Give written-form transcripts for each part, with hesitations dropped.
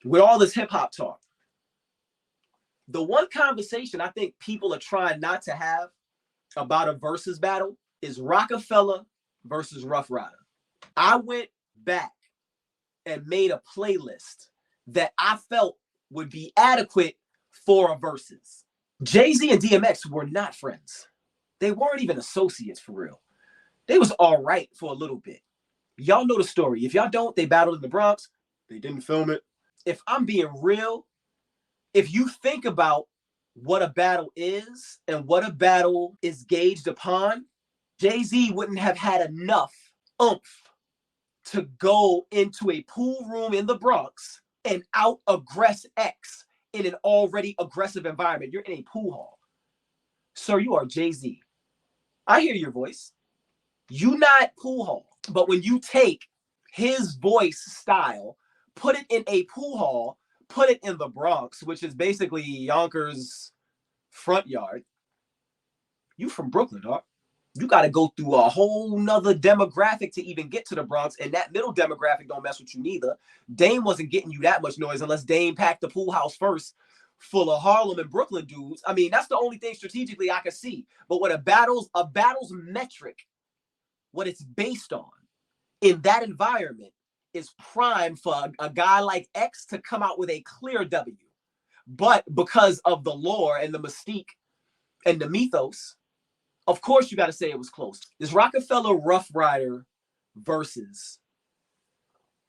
with all this hip hop talk, the one conversation I think people are trying not to have about a versus battle is Rocafella versus Ruff Ryder. I went back and made a playlist that I felt would be adequate for a versus. Jay-Z and DMX were not friends. They weren't even associates for real. They was all right for a little bit. Y'all know the story. If y'all don't, they battled in the Bronx. They didn't film it. If I'm being real, if you think about what a battle is and what a battle is gauged upon, Jay-Z wouldn't have had enough oomph to go into a pool room in the Bronx and out-aggress X in an already aggressive environment. You're in a pool hall. Sir, you are Jay-Z. I hear your voice. You not pool hall. But when you take his voice style, put it in a pool hall, put it in the Bronx, which is basically Yonkers' front yard, you from Brooklyn, dog. You got to go through a whole nother demographic to even get to the Bronx, and that middle demographic don't mess with you neither. Dame wasn't getting you that much noise unless Dame packed the pool house first full of Harlem and Brooklyn dudes. I mean, that's the only thing strategically I can see. But what a battle's metric, what it's based on in that environment is prime for a guy like X to come out with a clear W. But because of the lore and the mystique and the mythos, of course you got to say it was close. This Rocafella Ruff Ryder versus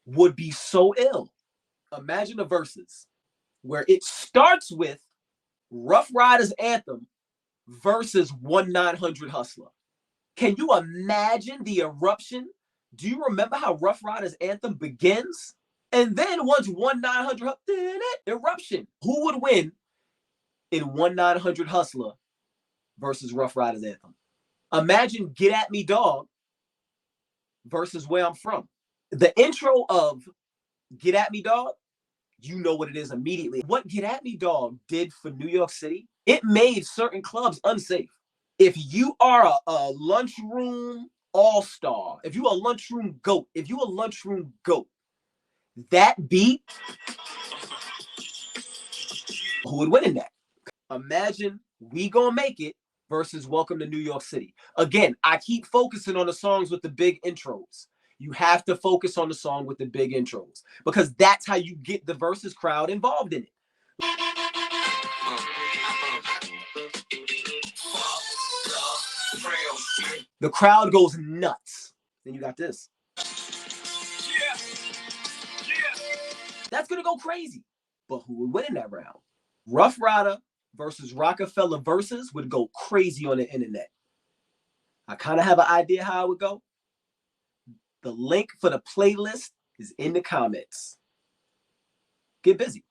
would be so ill. Imagine a versus where it starts with Ruff Ryder's anthem versus 1-900 Hustler. Can you imagine the eruption? Do you remember how Ruff Ryder's anthem begins? And then once 1-900 eruption, who would win in 1-900 Hustler versus Ruff Ryder's anthem? Imagine Get At Me Dog versus Where I'm From. The intro of Get At Me Dog, you know what it is immediately. What Get At Me Dog did for New York City, it made certain clubs unsafe. If you are a lunchroom all-star, if you a lunchroom goat, that beat, who would win in that? Imagine We Gonna Make It versus Welcome to New York City. Again, I keep focusing on the songs with the big intros. You have to focus on the song with the big intros because that's how you get the versus crowd involved in it. The crowd goes nuts. Then you got this. That's going to go crazy. But who would win in that round? Ruff Ryder versus Rocafella versus would go crazy on the internet. I kind of have an idea how it would go. The link for the playlist is in the comments. Get busy.